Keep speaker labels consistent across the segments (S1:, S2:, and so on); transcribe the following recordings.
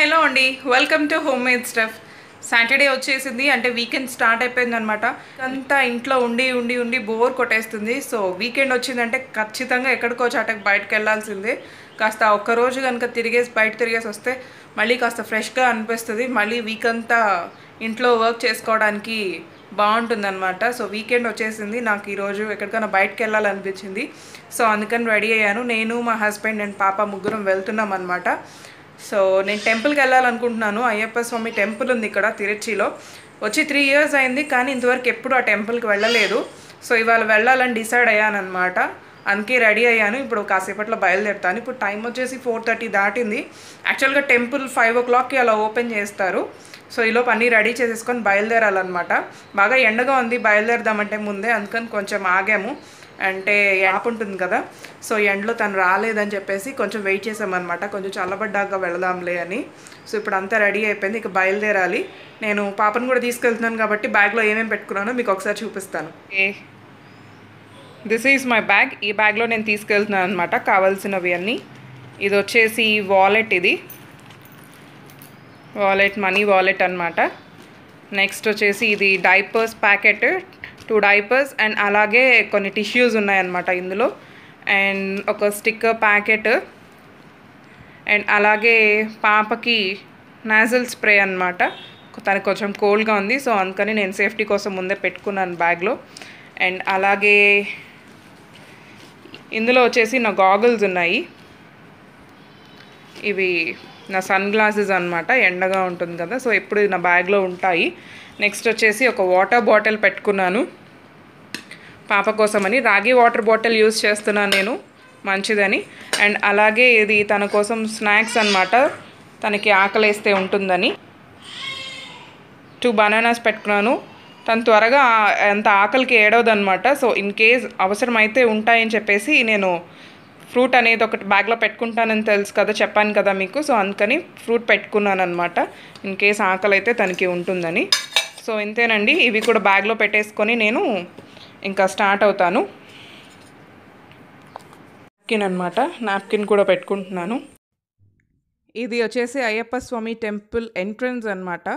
S1: Hello అండి, welcome to home made stuff. Saturday వచ్చేసింది అంటే వీకెండ్ స్టార్ట్ అయిపోయింది అనమాట. అంతా ఇంట్లో ఉండి ఉండి ఉండి బోర్ కొట్టేస్తుంది. సో వీకెండ్ వచ్చిందంటే ఖచ్చితంగా ఎక్కడికో చాటకి బయటకు వెళ్ళాల్సిందే. కాస్త ఒక్కరోజు కనుక బయట తిరిగేసి వస్తే మళ్ళీ కాస్త ఫ్రెష్గా అనిపిస్తుంది. మళ్ళీ వీక్ అంతా ఇంట్లో వర్క్ చేసుకోవడానికి బాగుంటుందన్నమాట. సో వీకెండ్ వచ్చేసింది, నాకు ఈరోజు ఎక్కడికైనా బయటకు వెళ్ళాలనిపించింది. సో అందుకని రెడీ అయ్యాను. నేను, మా హస్బెండ్ అండ్ పాప ముగ్గురం వెళ్తున్నాం అనమాట. సో నేను టెంపుల్కి వెళ్ళాలనుకుంటున్నాను. అయ్యప్ప స్వామి టెంపుల్ ఉంది ఇక్కడ తిరుచిలో. వచ్చి 3 years అయింది, కానీ ఇంతవరకు ఎప్పుడు ఆ టెంపుల్కి వెళ్ళలేదు. సో ఇవాళ వెళ్ళాలని డిసైడ్ అయ్యాను అనమాట. అందుకే రెడీ అయ్యాను. ఇప్పుడు కాసేపట్లో బయలుదేరుతాను. ఇప్పుడు టైం వచ్చేసి 4:30 దాటింది. యాక్చువల్గా టెంపుల్ 5 o'clockకి అలా ఓపెన్ చేస్తారు. సో ఈలోపు అన్నీ రెడీ చేసేసుకొని బయలుదేరాలన్నమాట. బాగా ఎండగా ఉంది బయలుదేరదామంటే ముందే, అందుకని కొంచెం ఆగాము. అంటే యాప్ ఉంటుంది కదా, సో ఎండలో తను రాలేదని చెప్పేసి కొంచెం వెయిట్ చేసామన్నమాట. కొంచెం చల్లబడ్డాక వెళదాంలే అని. సో ఇప్పుడు అంతా రెడీ అయిపోయింది, ఇక బయలుదేరాలి. నేను పాపను కూడా తీసుకెళ్తున్నాను కాబట్టి బ్యాగ్లో ఏమేమి పెట్టుకున్నానో మీకు ఒకసారి చూపిస్తాను. This is my bag. ఈ బ్యాగ్లో నేను తీసుకెళ్తున్నాను అనమాట కావాల్సినవి అన్నీ. ఇది వచ్చేసి వాలెట్, ఇది వాలెట్, మనీ వాలెట్ అనమాట. నెక్స్ట్ వచ్చేసి ఇది డైపర్స్ ప్యాకెట్, 2 diapers అండ్ అలాగే కొన్ని టిష్యూస్ ఉన్నాయన్నమాట ఇందులో. అండ్ ఒక స్టిక్కర్ ప్యాకెట్ అండ్ అలాగే పాపకి నాజల్ స్ప్రే అనమాట. తనకు కొంచెం కోల్డ్గా ఉంది, సో అందుకని నేను సేఫ్టీ కోసం ముందే పెట్టుకున్నాను బ్యాగ్లో. అండ్ అలాగే ఇందులో వచ్చేసి నా గాగుల్స్ ఉన్నాయి. ఇవి నా సన్ గ్లాసెస్ అనమాట, ఎండగా ఉంటుంది కదా, సో ఎప్పుడు నా బ్యాగ్లో ఉంటాయి. నెక్స్ట్ వచ్చేసి ఒక వాటర్ బాటిల్ పెట్టుకున్నాను పాప కోసమని. రాగి వాటర్ బాటిల్ యూజ్ చేస్తున్నాను నేను, మంచిదని. అండ్ అలాగే ఇది తన కోసం స్నాక్స్ అనమాట, తనకి ఆకలేస్తే ఉంటుందని. 2 bananas పెట్టుకున్నాను. తను త్వరగా అంత ఆకలికి ఏడవదనమాట. సో ఇన్ కేస్ అవసరమైతే ఉంటాయని చెప్పేసి నేను ఫ్రూట్ అనేది ఒకటి బ్యాగ్లో పెట్టుకుంటానని తెలుసు కదా, చెప్పాను కదా మీకు. సో అందుకని ఫ్రూట్ పెట్టుకున్నాను అనమాట, ఇన్ కేస్ ఆకలి అయితే తనకి ఉంటుందని. సో ఇంతేనండి, ఇవి కూడా బ్యాగ్లో పెట్టేసుకొని నేను ఇంకా స్టార్ట్ అవుతాను. నాప్కిన్ అనమాట, నాప్కిన్ కూడా పెట్టుకుంటున్నాను. ఇది వచ్చేసి అయ్యప్ప స్వామి టెంపుల్ ఎంట్రన్స్ అనమాట.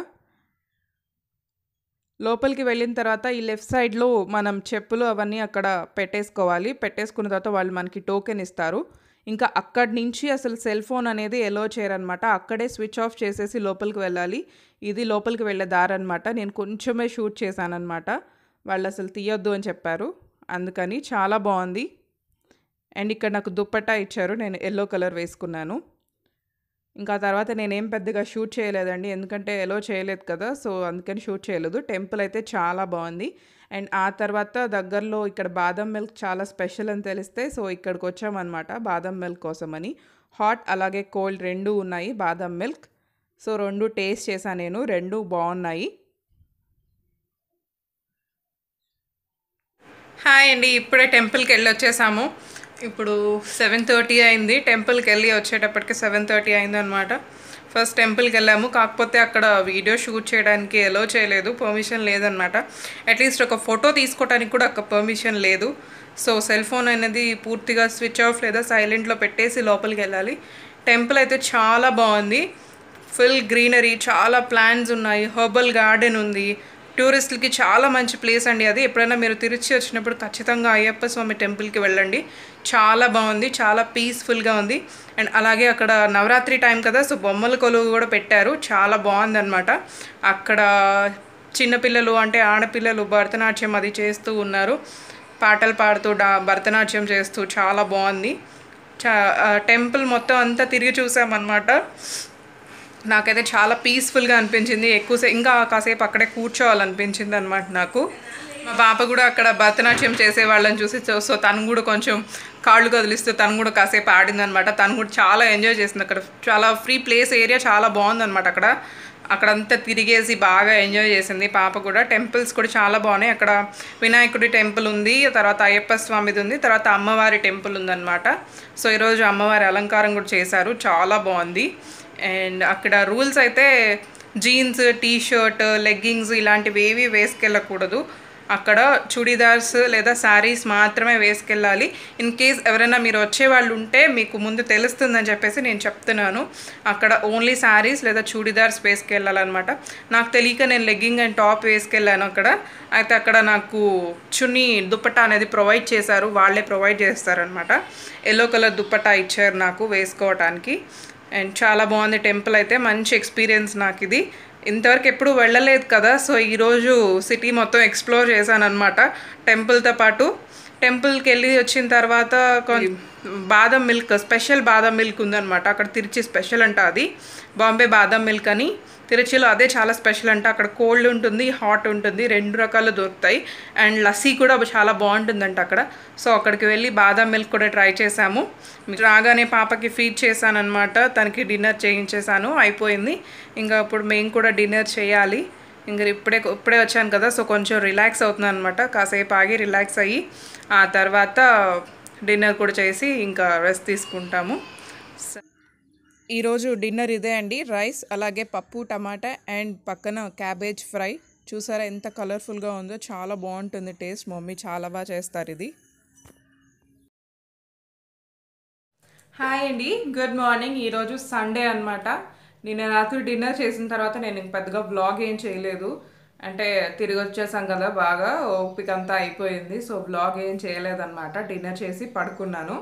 S1: లోపలికి వెళ్ళిన తర్వాత ఈ లెఫ్ట్ సైడ్లో మనం చెప్పులు అవన్నీ అక్కడ పెట్టేసుకోవాలి. పెట్టేసుకున్న తర్వాత వాళ్ళు మనకి టోకెన్ ఇస్తారు. ఇంకా అక్కడి నుంచి అసలు సెల్ ఫోన్ అనేది ఎలో చేయరనమాట. అక్కడే స్విచ్ ఆఫ్ చేసేసి లోపలికి వెళ్ళాలి. ఇది లోపలికి వెళ్ళే దారి అనమాట. నేను కొంచెమే షూట్ చేశానమాట, వాళ్ళు అసలు తీయొద్దు అని చెప్పారు, అందుకని. చాలా బాగుంది. అండ్ ఇక్కడ నాకు దుప్పట్టా ఇచ్చారు, నేను ఎల్లో కలర్ వేసుకున్నాను. ఇంకా తర్వాత నేనేం పెద్దగా షూట్ చేయలేదండి, ఎందుకంటే ఎలో చేయలేదు కదా, సో అందుకని షూట్ చేయలేదు. టెంపుల్ అయితే చాలా బాగుంది. అండ్ ఆ తర్వాత దగ్గరలో ఇక్కడ బాదం మిల్క్ చాలా స్పెషల్ అని తెలిస్తే సో ఇక్కడికి వచ్చామన్నమాట బాదం మిల్క్ కోసమని. హాట్ అలాగే కోల్డ్ రెండు ఉన్నాయి బాదం మిల్క్. సో 2 టేస్ట్ చేశాను నేను, 2 బాగున్నాయి. హాయ్ అండి, ఇప్పుడే టెంపుల్కి వెళ్ళి వచ్చేసాము. ఇప్పుడు 7:30 అయింది. టెంపుల్కి వెళ్ళి వచ్చేటప్పటికి 7:30 అయిందనమాట. ఫస్ట్ టెంపుల్కి వెళ్ళాము, కాకపోతే అక్కడ వీడియో షూట్ చేయడానికి ఎలో చేయలేదు, పర్మిషన్ లేదనమాట. అట్లీస్ట్ ఒక ఫోటో తీసుకోవడానికి కూడా ఒక పర్మిషన్ లేదు. సో సెల్ ఫోన్ అనేది పూర్తిగా స్విచ్ ఆఫ్ లేదా సైలెంట్లో పెట్టేసి లోపలికి వెళ్ళాలి. టెంపుల్ అయితే చాలా బాగుంది, ఫుల్ గ్రీనరీ, చాలా ప్లాంట్స్ ఉన్నాయి, హెర్బల్ గార్డెన్ ఉంది. టూరిస్టులకి చాలా మంచి ప్లేస్ అండి అది. ఎప్పుడైనా మీరు తిరుచి వచ్చినప్పుడు ఖచ్చితంగా అయ్యప్ప స్వామి టెంపుల్కి వెళ్ళండి, చాలా బాగుంది, చాలా పీస్ఫుల్గా ఉంది. అండ్ అలాగే అక్కడ నవరాత్రి టైం కదా, సో బొమ్మల కొలువు కూడా పెట్టారు, చాలా బాగుందన్నమాట. అక్కడ చిన్నపిల్లలు అంటే ఆడపిల్లలు భరతనాట్యం అది చేస్తూ ఉన్నారు, పాటలు పాడుతూ భరతనాట్యం చేస్తూ, చాలా బాగుంది. టెంపుల్ మొత్తం అంతా తిరిగి చూసామన్నమాట. నాకైతే చాలా పీస్ఫుల్గా అనిపించింది. ఇంకా కాసేపు అక్కడే కూర్చోవాలనిపించింది అనమాట నాకు. మా పాప కూడా అక్కడ భరతనాట్యం చేసే వాళ్ళని చూసి సో తను కూడా కొంచెం కాళ్ళు కదిలిస్తూ తను కూడా కాసేపు ఆడిందనమాట. తను కూడా చాలా ఎంజాయ్ చేసింది. అక్కడ చాలా ఫ్రీ ప్లేస్ ఏరియా, చాలా బాగుందనమాట. అక్కడంతా తిరిగేసి బాగా ఎంజాయ్ చేసింది పాప కూడా. టెంపుల్స్ కూడా చాలా బాగున్నాయి. అక్కడ వినాయకుడి టెంపుల్ ఉంది, తర్వాత అయ్యప్ప స్వామిది ఉంది, తర్వాత అమ్మవారి టెంపుల్ ఉందన్నమాట. సో ఈరోజు అమ్మవారి అలంకారం కూడా చేశారు, చాలా బాగుంది. అండ్ అక్కడ రూల్స్ అయితే జీన్స్, టీ షర్ట్, లెగ్గింగ్స్ ఇలాంటివి ఏవి వేసుకెళ్ళకూడదు. అక్కడ చుడీదార్స్ లేదా శారీస్ మాత్రమే వేసుకెళ్ళాలి. ఇన్ కేస్ ఎవరైనా మీరు వచ్చే వాళ్ళు ఉంటే మీకు ముందు తెలుస్తుందని చెప్పేసి నేను చెప్తున్నాను. అక్కడ ఓన్లీ శారీస్ లేదా చూడీదార్స్ వేసుకెళ్ళాలన్నమాట. నాకు తెలియక నేను లెగ్గింగ్ అండ్ టాప్ వేసుకెళ్ళాను అక్కడ. అయితే అక్కడ నాకు చున్నీ దుప్పట్టా అనేది ప్రొవైడ్ చేశారు, వాళ్ళే ప్రొవైడ్ చేస్తారనమాట. ఎల్లో కలర్ దుప్పట్టా ఇచ్చారు నాకు వేసుకోవటానికి. అండ్ చాలా బాగుంది టెంపుల్ అయితే, మంచి ఎక్స్పీరియన్స్ నాకు ఇది. ఇంతవరకు ఎప్పుడు వెళ్ళలేదు కదా, సో ఈరోజు సిటీ మొత్తం ఎక్స్ప్లోర్ చేశాను అనమాట టెంపుల్తో పాటు. టెంపుల్కి వెళ్ళి వచ్చిన తర్వాత బాదం మిల్క్, స్పెషల్ బాదం మిల్క్ ఉందన్నమాట అక్కడ. తిరుచి స్పెషల్ అంట అది, బాంబే బాదం మిల్క్ అని. తిరుచిలో అదే చాలా స్పెషల్ అంట. అక్కడ కోల్డ్ ఉంటుంది, హాట్ ఉంటుంది, 2 రకాలు దొరుకుతాయి. అండ్ లస్సీ కూడా చాలా బాగుంటుందంట అక్కడ. సో అక్కడికి వెళ్ళి బాదం మిల్క్ కూడా ట్రై చేసాము. రాగానే పాపకి ఫీడ్ చేశాను అనమాట, తనకి డిన్నర్ చేయించేసాను, అయిపోయింది. ఇంకా ఇప్పుడు మేము కూడా డిన్నర్ చేయాలి. ఇంకా ఇప్పుడే వచ్చాను కదా, సో కొంచెం రిలాక్స్ అవుతున్నాను అనమాట. కాసేపు ఆగి రిలాక్స్ అయ్యి ఆ తర్వాత డిన్నర్ కూడా చేసి ఇంకా రెస్ట్ తీసుకుంటాము. ఈరోజు డిన్నర్ ఇదే అండి, రైస్ అలాగే పప్పు టమాటా అండ్ పక్కన క్యాబేజ్ ఫ్రై. చూసారా ఎంత కలర్ఫుల్గా ఉందో, చాలా బాగుంటుంది టేస్ట్. మమ్మీ చాలా బాగా చేస్తారు ఇది. హాయ్ అండి, గుడ్ మార్నింగ్. ఈరోజు సండే అనమాట. నిన్న రాత్రి డిన్నర్ చేసిన తర్వాత నేను పెద్దగా వ్లాగ్ ఏం చేయలేదు. అంటే తిరిగి వచ్చేసాం కదా, బాగా ఓపిక అంతా అయిపోయింది. సో వ్లాగ్ ఏం చేయలేదన్నమాట. డిన్నర్ చేసి పడుకున్నాను.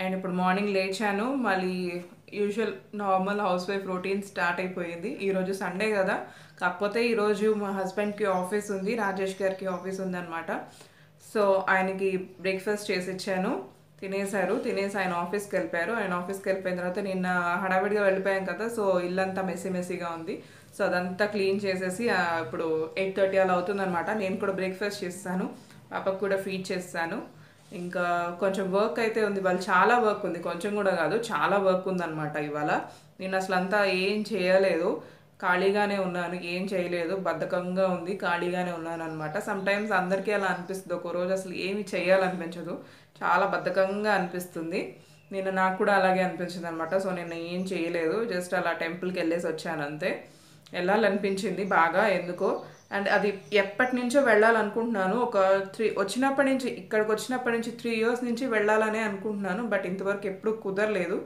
S1: అండ్ ఇప్పుడు మార్నింగ్ లేచాను, మళ్ళీ usual normal house wife routine start అయిపోయింది. ఈరోజు సండే కదా, కాకపోతే ఈరోజు మా హస్బెండ్కి ఆఫీస్ ఉంది, రాజేష్ గారికి ఆఫీస్ ఉందన్నమాట. సో ఆయనకి బ్రేక్ఫాస్ట్ చేసి ఇచ్చాను, తినేశారు. తినేసి ఆయన ఆఫీస్కి వెళ్ళిపోయారు. ఆయన ఆఫీస్కి వెళ్ళిపోయిన తర్వాత నిన్న హడావిడిగా వెళ్ళిపోయాం కదా, సో ఇల్లంతా మెస్సీగా ఉంది. సో అదంతా క్లీన్ చేసేసి ఇప్పుడు 8:30 అలా అవుతుందన్నమాట. నేను కూడా బ్రేక్ఫాస్ట్ చేస్తాను, పాపకు కూడా ఫీడ్ చేస్తాను. ఇంకా కొంచెం వర్క్ అయితే ఉంది, వాళ్ళు చాలా వర్క్ ఉంది, కొంచెం కూడా కాదు చాలా వర్క్ ఉందన్నమాట ఇవాళ. నేను అసలు అంతా ఏం చేయలేదు, ఖాళీగానే ఉన్నాను, ఏం చేయలేదు, బద్ధకంగా ఉంది, ఖాళీగానే ఉన్నాను అనమాట. సమ్టైమ్స్ అందరికీ అలా అనిపిస్తుంది, ఒక రోజు అసలు ఏమి చేయాలనిపించదు, చాలా బద్ధకంగా అనిపిస్తుంది. నిన్న నాకు కూడా అలాగే అనిపించింది అనమాట. సో నేను ఏం చేయలేదు, జస్ట్ అలా టెంపుల్కి వెళ్ళేసి వచ్చాను అంతే. వెళ్ళాలనిపించింది బాగా ఎందుకో. అండ్ అది ఎప్పటి నుంచో వెళ్ళాలనుకుంటున్నాను, ఇక్కడికి వచ్చినప్పటి నుంచి 3 years నుంచి వెళ్ళాలనే అనుకుంటున్నాను. బట్ ఇంతవరకు ఎప్పుడు కుదరలేదు.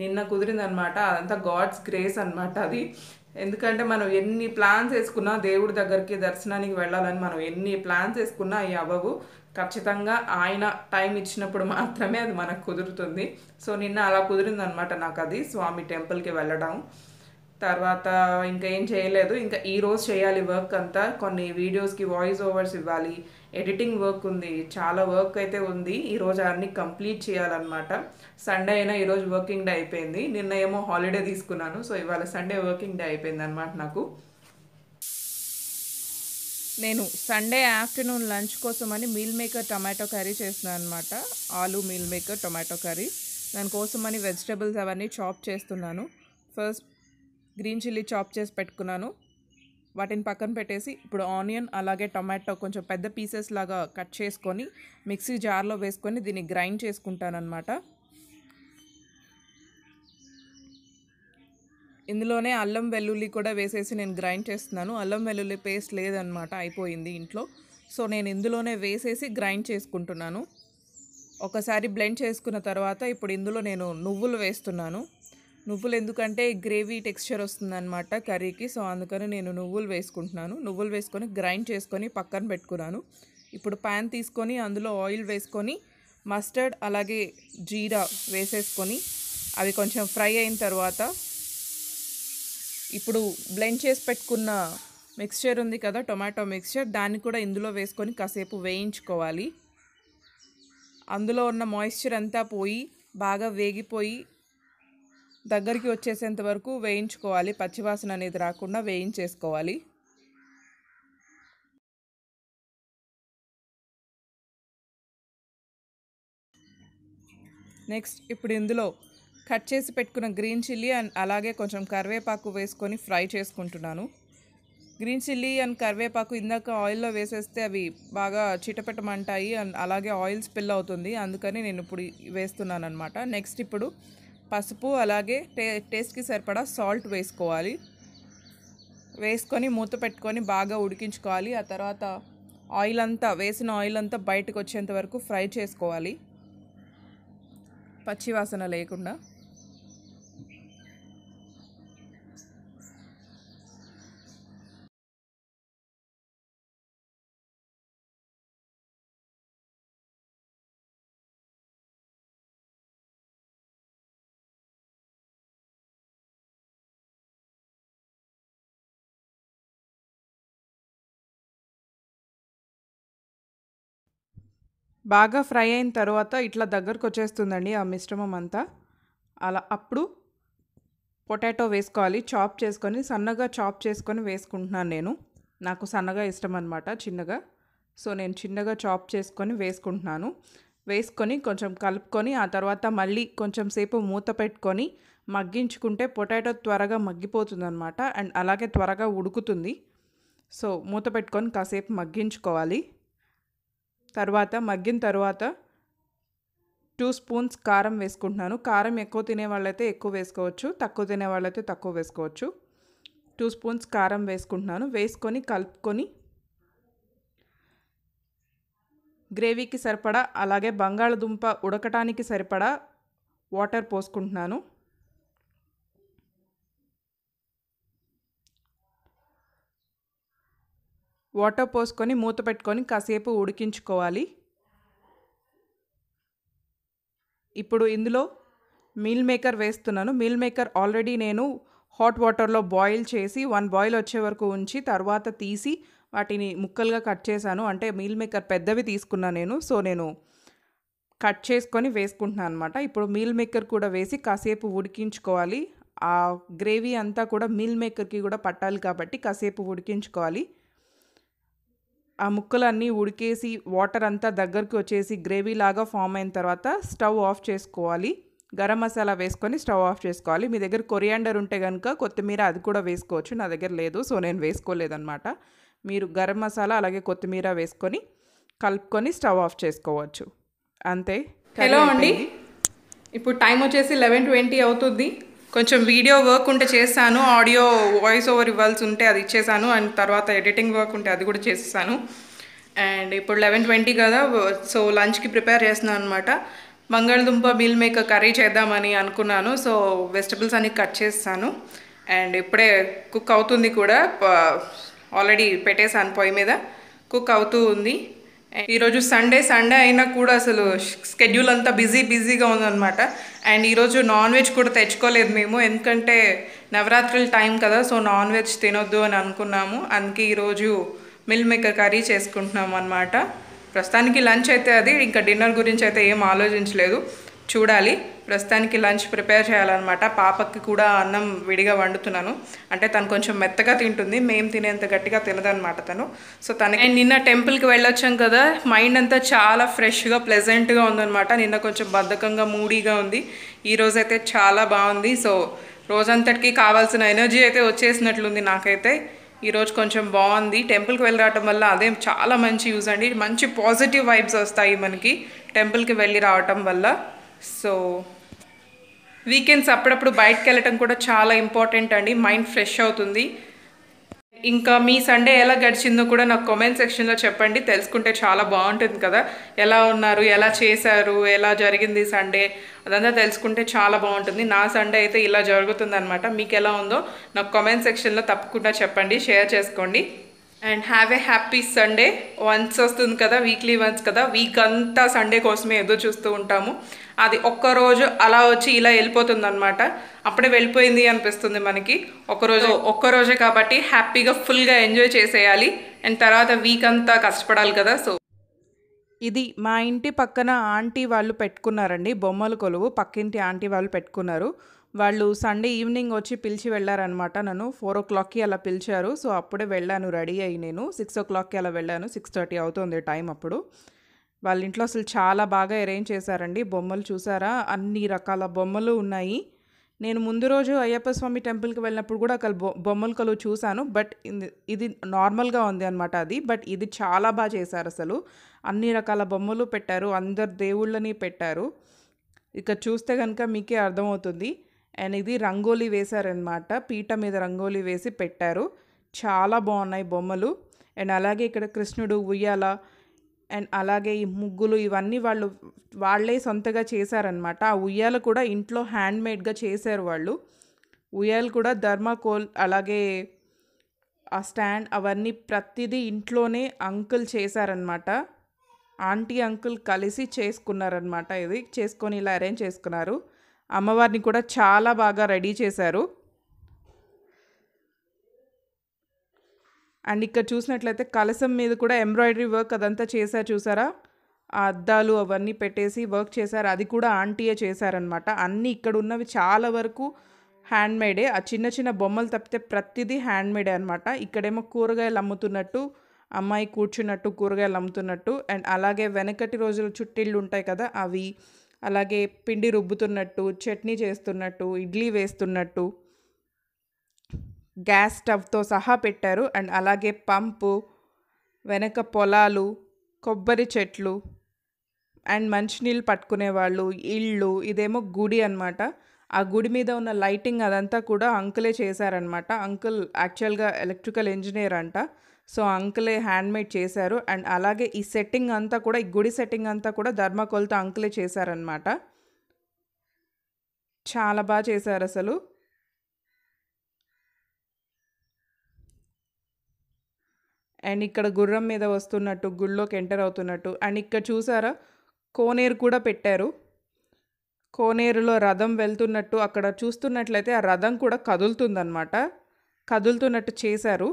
S1: నిన్న కుదిరిందనమాట. అదంతా గాడ్స్ గ్రేస్ అనమాట అది. ఎందుకంటే మనం ఎన్ని ప్లాన్స్ వేసుకున్నా, దేవుడి దగ్గరికి దర్శనానికి వెళ్ళాలని మనం ఎన్ని ప్లాన్స్ వేసుకున్నా అవి అవ్వవు. ఖచ్చితంగా ఆయన టైం ఇచ్చినప్పుడు మాత్రమే అది మనకు కుదురుతుంది. సో నిన్న అలా కుదిరిందనమాట నాకు అది, స్వామి టెంపుల్కి వెళ్ళడం. తర్వాత ఇంకా ఏం చేయలేదు. ఇంకా ఈరోజు చేయాలి వర్క్ అంతా, కొన్ని వీడియోస్కి వాయిస్ ఓవర్స్ ఇవ్వాలి, ఎడిటింగ్ వర్క్ ఉంది, చాలా వర్క్ అయితే ఉంది. ఈరోజు అన్నీ కంప్లీట్ చేయాలన్నమాట. సండే అయినా ఈరోజు వర్కింగ్ డే అయిపోయింది. నిన్న ఏమో హాలిడే తీసుకున్నాను, సో ఇవాళ సండే వర్కింగ్ డే అయిపోయింది అనమాట నాకు. నేను సండే ఆఫ్టర్నూన్ లంచ్ కోసమని మీల్ మేకర్ టొమాటో కర్రీ చేస్తున్నాను అనమాట. ఆలు మీల్ మేకర్ టొమాటో కర్రీ. దానికోసమని వెజిటబుల్స్ అవన్నీ చాప్ చేస్తున్నాను. ఫస్ట్ గ్రీన్ చిల్లీ చాప్ చేసి పెట్టుకున్నాను, వాటిని పక్కన పెట్టేసి ఇప్పుడు ఆనియన్ అలాగే టొమాటో కొంచెం పెద్ద పీసెస్ లాగా కట్ చేసుకొని మిక్సీ జార్లో వేసుకొని దీన్ని గ్రైండ్ చేసుకుంటాను అనమాట. ఇందులోనే అల్లం వెల్లుల్లి కూడా వేసేసి నేను గ్రైండ్ చేస్తున్నాను. అల్లం వెల్లుల్లి పేస్ట్ లేదనమాట, అయిపోయింది ఇంట్లో. సో నేను ఇందులోనే వేసేసి గ్రైండ్ చేసుకుంటున్నాను. ఒకసారి బ్లెండ్ చేసుకున్న తర్వాత ఇప్పుడు ఇందులో నేను నువ్వులు వేస్తున్నాను. నువ్వులు ఎందుకంటే గ్రేవీ టెక్స్చర్ వస్తుందన్నమాట కర్రీకి, సో అందుకని నేను నువ్వులు వేసుకుంటున్నాను. నువ్వులు వేసుకొని గ్రైండ్ చేసుకొని పక్కన పెట్టుకున్నాను. ఇప్పుడు ప్యాన్ తీసుకొని అందులో ఆయిల్ వేసుకొని మస్టర్డ్ అలాగే జీరా వేసేసుకొని అవి కొంచెం ఫ్రై అయిన తర్వాత ఇప్పుడు బ్లెండ్ చేసి పెట్టుకున్న మిక్స్చర్ ఉంది కదా, టొమాటో మిక్స్చర్, దాన్ని కూడా ఇందులో వేసుకొని కాసేపు వేయించుకోవాలి. అందులో ఉన్న మాయిశ్చర్ అంతా పోయి బాగా వేగిపోయి దగ్గరికి వచ్చేసేంత వరకు వేయించుకోవాలి, పచ్చివాసన అనేది రాకుండా వేయించేసుకోవాలి. నెక్స్ట్ ఇప్పుడు ఇందులో కట్ చేసి పెట్టుకున్న గ్రీన్ చిల్లీ అండ్ అలాగే కొంచెం కరివేపాకు వేసుకొని ఫ్రై చేసుకుంటున్నాను. గ్రీన్ చిల్లీ అండ్ కరివేపాకు ఇందాక ఆయిల్లో వేసేస్తే అవి బాగా చిటపెట్టమంటాయి అండ్ అలాగే ఆయిల్ స్పిల్ అవుతుంది, అందుకని నేను ఇప్పుడు వేస్తున్నాను అనమాట. నెక్స్ట్ ఇప్పుడు పసుపు అలాగే టేస్ట్కి సరిపడా సాల్ట్ వేసుకోవాలి. వేసుకొని మూత పెట్టుకొని బాగా ఉడికించుకోవాలి. ఆ తర్వాత వేసిన ఆయిల్ అంతా బయటకు వచ్చేంత వరకు ఫ్రై చేసుకోవాలి, పచ్చివాసన లేకుండా. బాగా ఫ్రై అయిన తర్వాత ఇట్లా దగ్గరకు వచ్చేస్తుందండి ఆ మిశ్రమం అంతా. అప్పుడు పొటాటో వేసుకోవాలి, సన్నగా చాప్ చేసుకొని వేసుకుంటున్నాను నేను. నాకు సన్నగా ఇష్టం అనమాట, చిన్నగా. సో నేను చిన్నగా చాప్ చేసుకొని వేసుకుంటున్నాను. వేసుకొని కొంచెం కలుపుకొని ఆ తర్వాత మళ్ళీ కొంచెం సేపు మూత పెట్టుకొని మగ్గించుకుంటే పొటాటో త్వరగా మగ్గిపోతుంది అనమాట, అండ్ అలాగే త్వరగా ఉడుకుతుంది. సో మూత పెట్టుకొని కాసేపు మగ్గించుకోవాలి. మగ్గిన తర్వాత 2 స్పూన్స్ కారం వేసుకుంటున్నాను. కారం ఎక్కువ తినే వాళ్ళైతే ఎక్కువ వేసుకోవచ్చు, తక్కువ తినే వాళ్ళైతే తక్కువ వేసుకోవచ్చు. 2 స్పూన్స్ కారం వేసుకుంటున్నాను. వేసుకొని కలుపుకొని గ్రేవీకి సరిపడా, అలాగే బంగాళదుంప ఉడకటానికి సరిపడా వాటర్ పోసుకుంటున్నాను. వాటర్ పోసుకొని మూత పెట్టుకొని కాసేపు ఉడికించుకోవాలి. ఇప్పుడు ఇందులో మీల్ మేకర్ వేస్తున్నాను. మీల్ మేకర్ ఆల్రెడీ నేను హాట్ వాటర్లో బాయిల్ చేసి 1 బాయిల్ వచ్చే వరకు ఉంచి తర్వాత తీసి వాటిని ముక్కలుగా కట్ చేశాను. అంటే మీల్ మేకర్ పెద్దవి తీసుకున్నాను నేను. సో నేను కట్ చేసుకొని వేసుకుంటున్నాను అనమాట. ఇప్పుడు మీల్ మేకర్ కూడా వేసి కాసేపు ఉడికించుకోవాలి. ఆ గ్రేవీ అంతా కూడా మీల్ మేకర్కి కూడా పట్టాలి కాబట్టి కాసేపు ఉడికించుకోవాలి. ఆ ముక్కలన్నీ ఉడికేసి వాటర్ అంతా దగ్గరికి వచ్చేసి గ్రేవీ లాగా ఫామ్ అయిన తర్వాత స్టవ్ ఆఫ్ చేసుకోవాలి. గరం మసాలా వేసుకొని స్టవ్ ఆఫ్ చేసుకోవాలి. మీ దగ్గర కొరియాండర్ ఉంటే కనుక కొత్తిమీర అది కూడా వేసుకోవచ్చు. నా దగ్గర లేదు, సో నేను వేసుకోలేదన్నమాట. మీరు గరం మసాలా అలాగే కొత్తిమీర వేసుకొని కలుపుకొని స్టవ్ ఆఫ్ చేసుకోవచ్చు. అంతే. హలో అండి, ఇప్పుడు టైం వచ్చేసి 11:20 అవుతుంది. కొంచెం వీడియో వర్క్ ఉంటే చేస్తాను, ఆడియో వాయిస్ ఓవర్ ఇవ్వాల్సి ఉంటే అది ఇచ్చేసాను, అండ్ తర్వాత ఎడిటింగ్ వర్క్ ఉంటే అది కూడా చేసేసాను. అండ్ ఇప్పుడు 11:20 కదా, సో లంచ్కి ప్రిపేర్ చేస్తున్నాను అనమాట. బంగాళదుంప మీల్ మేకర్ కర్రీ చేద్దామని అనుకున్నాను. సో వెజిటబుల్స్ అన్ని కట్ చేస్తాను అండ్ ఇప్పుడే కుక్ అవుతుంది కూడా. ఆల్రెడీ పెట్టేసాను పొయ్యి మీద, కుక్ అవుతూ ఉంది. ఈరోజు సండే అయినా కూడా అసలు స్కెడ్యూల్ అంతా బిజీగా ఉందన్నమాట. అండ్ ఈరోజు నాన్ వెజ్ కూడా తెచ్చుకోలేదు మేము, ఎందుకంటే నవరాత్రుల టైం కదా, సో నాన్ వెజ్ తినొద్దు అని అనుకున్నాము. అందుకే ఈరోజు మిల్ మేకర్ కర్రీ చేసుకుంటున్నాము అనమాట. ప్రస్తుతానికి లంచ్ అయితే అది, ఇంకా డిన్నర్ గురించి అయితే ఏం ఆలోచించలేదు, చూడాలి. ప్రస్తుతానికి లంచ్ ప్రిపేర్ చేయాలన్నమాట. పాపకి కూడా అన్నం విడిగా వండుతున్నాను, అంటే తను కొంచెం మెత్తగా తింటుంది, మేము తినేంత గట్టిగా తినదనమాట తను. సో తనకి నిన్న టెంపుల్కి వెళ్ళొచ్చాం కదా, మైండ్ అంతా చాలా ఫ్రెష్గా ప్లెజెంట్గా ఉందన్నమాట. నిన్న కొంచెం బద్ధకంగా మూడీగా ఉంది, ఈరోజైతే చాలా బాగుంది. సో రోజంతటికి కావాల్సిన ఎనర్జీ అయితే వచ్చేసినట్లుంది నాకైతే. ఈరోజు కొంచెం బాగుంది. టెంపుల్కి వెళ్ళి రావటం వల్ల అదే చాలా మంచి యూజ్ అండి. మంచి పాజిటివ్ వైబ్స్ వస్తాయి మనకి టెంపుల్కి వెళ్ళి రావటం వల్ల. సో వీకెండ్స్ అప్పుడప్పుడు బయటకు వెళ్ళటం కూడా చాలా ఇంపార్టెంట్ అండి, మైండ్ ఫ్రెష్ అవుతుంది. ఇంకా మీ సండే ఎలా గడిచిందో కూడా నాకు కామెంట్ సెక్షన్లో చెప్పండి, తెలుసుకుంటే చాలా బాగుంటుంది కదా. ఎలా ఉన్నారు, ఎలా చేశారు, ఎలా జరిగింది సండే, అదంతా తెలుసుకుంటే చాలా బాగుంటుంది. నా సండే అయితే ఇలా జరుగుతుంది అనమాట. మీకు ఎలా ఉందో నాకు కామెంట్ సెక్షన్లో తప్పకుండా చెప్పండి, షేర్ చేసుకోండి. And have a happy Sunday. Once వస్తుంది కదా, వీక్లీ వన్స్ కదా, వీక్ అంతా సండే కోసమే ఎదురు చూస్తూ ఉంటాము. అది ఒక్కరోజు అలా వచ్చి ఇలా వెళ్ళిపోతుంది అనమాట, అప్పుడే వెళ్ళిపోయింది అనిపిస్తుంది మనకి. ఒక్కరోజే కాబట్టి హ్యాపీగా ఫుల్గా ఎంజాయ్ చేసేయాలి, అండ్ తర్వాత వీక్ అంతా కష్టపడాలి కదా. సో ఇది మా ఇంటి పక్కన ఆంటీ వాళ్ళు పెట్టుకున్నారండి, బొమ్మల కొలువు. పక్కింటి ఆంటీ వాళ్ళు పెట్టుకున్నారు. వాళ్ళు సండే ఈవినింగ్ వచ్చి పిలిచి వెళ్ళారనమాట. నన్ను 4 o'clockకి అలా పిలిచారు. సో అప్పుడే వెళ్ళాను, రెడీ అయ్యి. నేను 6 o'clockకి అలా వెళ్ళాను, 6:30 అవుతుంది టైం అప్పుడు. వాళ్ళ ఇంట్లో అసలు చాలా బాగా అరేంజ్ చేశారండి. బొమ్మలు చూసారా, అన్ని రకాల బొమ్మలు ఉన్నాయి. నేను ముందు రోజు అయ్యప్ప స్వామి టెంపుల్కి వెళ్ళినప్పుడు కూడా అక్కడ బొమ్మల కొలువు చూశాను, బట్ ఇది నార్మల్గా ఉంది అనమాట అది. బట్ ఇది చాలా బాగా చేశారు అసలు, అన్ని రకాల బొమ్మలు పెట్టారు, అందరు దేవుళ్ళని పెట్టారు. ఇక చూస్తే కనుక మీకే అర్థమవుతుంది. అండ్ ఇది రంగోలీ వేశారనమాట, పీట మీద రంగోలీ వేసి పెట్టారు. చాలా బాగున్నాయి బొమ్మలు. అండ్ అలాగే ఇక్కడ కృష్ణుడు ఉయ్యాల అండ్ అలాగే ఈ ముగ్గులు ఇవన్నీ వాళ్ళే సొంతగా చేశారనమాట. ఆ ఉయ్యాల కూడా ఇంట్లో హ్యాండ్మేడ్గా చేశారు వాళ్ళు. ఉయ్యాలు కూడా థర్మాకోల్ అలాగే ఆ స్టాండ్ అవన్నీ ప్రతిదీ ఇంట్లోనే అంకుల్ చేశారనమాట. ఆంటీ అంకుల్ కలిసి చేసుకున్నారనమాట. ఇది చేసుకొని ఇలా అరేంజ్ చేసుకున్నారు. అమ్మవారిని కూడా చాలా బాగా రెడీ చేశారు. అండ్ ఇక్కడ చూసినట్లయితే కలసం మీద కూడా ఎంబ్రాయిడరీ వర్క్ అదంతా చేశారు చూసారా, ఆ అద్దాలు అవన్నీ పెట్టేసి వర్క్ చేశారు. అది కూడా ఆంటీయే చేశారనమాట. అన్నీ ఇక్కడ ఉన్నవి చాలా వరకు హ్యాండ్మేడే. ఆ చిన్న చిన్న బొమ్మలు తప్పితే ప్రతిదీ హ్యాండ్మేడే అనమాట. ఇక్కడేమో కూరగాయలు అమ్ముతున్నట్టు, అమ్మాయి కూర్చున్నట్టు కూరగాయలు అమ్ముతున్నట్టు, అండ్ అలాగే వెనకటి రోజులు చుట్టిళ్ళు ఉంటాయి కదా అవి, అలాగే పిండి రుబ్బుతున్నట్టు, చట్నీ చేస్తున్నట్టు, ఇడ్లీ వేస్తున్నట్టు, గ్యాస్ స్టవ్తో సహా పెట్టారు. అండ్ అలాగే పంపు, వెనక పొలాలు, కొబ్బరి చెట్లు అండ్ మంచినీళ్ళు పట్టుకునేవాళ్ళు, ఇళ్ళు. ఇదేమో గుడి అనమాట. ఆ గుడి మీద ఉన్న లైటింగ్ అదంతా కూడా అంకులే చేశారనమాట. అంకుల్ యాక్చువల్గా ఎలక్ట్రికల్ ఇంజనీర్ అంట. సో అంకులే హ్యాండ్మేడ్ చేశారు. అండ్ అలాగే ఈ సెట్టింగ్ అంతా కూడా, ఈ గుడి సెట్టింగ్ అంతా కూడా థర్మాకోల్తో అంకులే చేశారనమాట. చాలా బాగా చేశారు అసలు. అండ్ ఇక్కడ గుర్రం మీద వస్తున్నట్టు, గుళ్ళోకి ఎంటర్ అవుతున్నట్టు. అండ్ ఇక్కడ చూసారా కోనేరు కూడా పెట్టారు. కోనేరులో రథం వెళ్తున్నట్టు అక్కడ చూస్తున్నట్లయితే ఆ రథం కూడా కదులుతుందన్నమాట. కదులుతున్నట్టు చేశారు.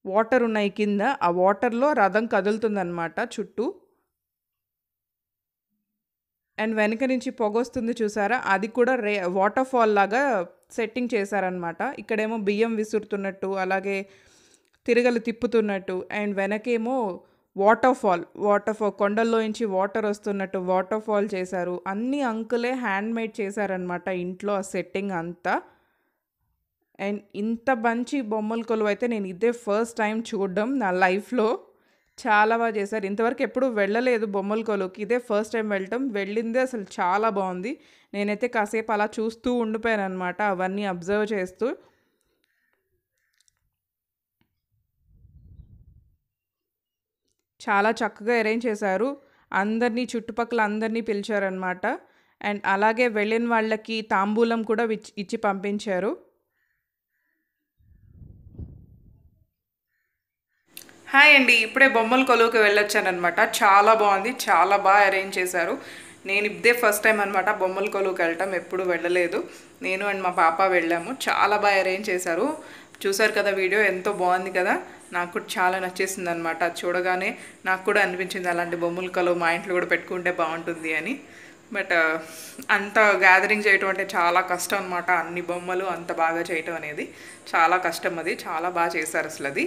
S1: వాటర్ ఉన్నాయి కింద, ఆ వాటర్లో రథం కదులుతుందన్నమాట చుట్టూ. అండ్ వెనక నుంచి పొగొస్తుంది చూసారా, అది కూడా వాటర్ ఫాల్ లాగా సెట్టింగ్ చేశారనమాట. ఇక్కడేమో బియ్యం విసురుతున్నట్టు, అలాగే తిరగలు తిప్పుతున్నట్టు, అండ్ వెనకేమో వాటర్ ఫాల్ కొండల్లో నుంచి వాటర్ వస్తున్నట్టు వాటర్ ఫాల్ చేశారు. అన్నీ అంకులే హ్యాండ్మేడ్ చేశారనమాట ఇంట్లో ఆ సెట్టింగ్ అంతా. అండ్ ఇంత మంచి బొమ్మల కొలువు అయితే నేను ఇదే ఫస్ట్ టైం చూడడం నా లైఫ్లో. చాలా బాగా చేశారు. ఇంతవరకు ఎప్పుడూ వెళ్ళలేదు బొమ్మల కొలువుకి, ఇదే ఫస్ట్ టైం వెళ్ళటం. వెళ్ళిందే అసలు చాలా బాగుంది. నేనైతే కాసేపు అలా చూస్తూ ఉండిపోయాను అనమాట, అవన్నీ అబ్జర్వ్ చేస్తూ. చాలా చక్కగా అరేంజ్ చేశారు. అందరినీ, చుట్టుపక్కల అందరినీ పిలిచారనమాట. అండ్ అలాగే వెళ్ళిన వాళ్ళకి తాంబూలం కూడా ఇచ్చి పంపించారు. హాయ్ అండి, ఇప్పుడే బొమ్మల కొలువుకి వెళ్ళొచ్చానమాట. చాలా బాగుంది, చాలా బాగా అరేంజ్ చేశారు. నేను ఇదే ఫస్ట్ టైం అనమాట బొమ్మల కొలువుకి వెళ్ళటం, ఎప్పుడు వెళ్ళలేదు. నేను అండ్ మా పాప వెళ్ళాము. చాలా బాగా అరేంజ్ చేశారు. చూసారు కదా వీడియో, ఎంతో బాగుంది కదా. నాకు కూడా చాలా నచ్చేసింది అనమాట. చూడగానే నాకు కూడా అనిపించింది అలాంటి బొమ్మల కొలువు మా ఇంట్లో కూడా పెట్టుకుంటే బాగుంటుంది అని. బట్ అంత గ్యాదరింగ్ చేయటం అంటే చాలా కష్టం అనమాట. అన్ని బొమ్మలు అంత బాగా చేయటం అనేది చాలా కష్టం. అది చాలా బాగా చేశారు అసలు అది.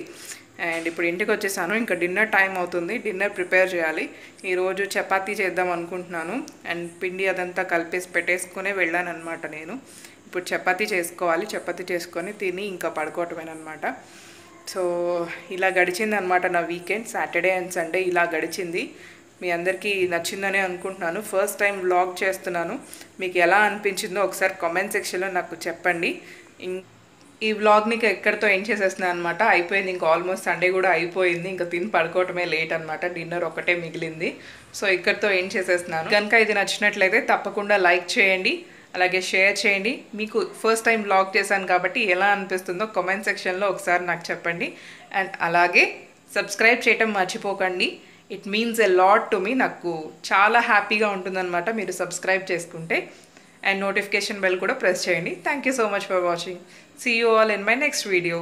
S1: అండ్ ఇప్పుడు ఇంటికి వచ్చేసాను. ఇంకా డిన్నర్ టైం అవుతుంది, డిన్నర్ ప్రిపేర్ చేయాలి. ఈరోజు చపాతీ చేద్దాం అనుకుంటున్నాను. అండ్ పిండి అదంతా కలిపేసి పెట్టేసుకునే వెళ్ళాను అనమాట నేను. ఇప్పుడు చపాతీ చేసుకోవాలి. చపాతీ చేసుకొని తిని ఇంకా పడుకోవటమేనమాట. సో ఇలా గడిచింది అనమాట నా వీకెండ్. సాటర్డే అండ్ సండే ఇలా గడిచింది. మీ అందరికీ నచ్చిందనే అనుకుంటున్నాను. ఫస్ట్ టైం వ్లాగ్ చేస్తున్నాను. మీకు ఎలా అనిపించిందో ఒకసారి కామెంట్ సెక్షన్లో నాకు చెప్పండి. ఈ వ్లాగ్ని ఎక్కడితో ఎండ్ చేసేస్తున్నాను అనమాట. అయిపోయింది, ఇంకా ఆల్మోస్ట్ సండే కూడా అయిపోయింది. ఇంకా తిని పడుకోవటమే లేట్ అనమాట. డిన్నర్ ఒకటే మిగిలింది. సో ఇక్కడితో ఎండ్ చేసేస్తున్నాను. కనుక ఇది నచ్చినట్లయితే తప్పకుండా లైక్ చేయండి, అలాగే షేర్ చేయండి. మీకు ఫస్ట్ టైం వ్లాగ్ చేశాను కాబట్టి ఎలా అనిపిస్తుందో కామెంట్ సెక్షన్లో ఒకసారి నాకు చెప్పండి. అండ్ అలాగే సబ్స్క్రైబ్ చేయటం మర్చిపోకండి. It means a lot to me. నాకు చాలా హ్యాపీగా ఉంటుందన్నమాట మీరు సబ్స్క్రైబ్ చేసుకుంటే. అండ్ నోటిఫికేషన్ బెల్ కూడా ప్రెస్ చేయండి. Thank you so much for watching. See you all in my next video.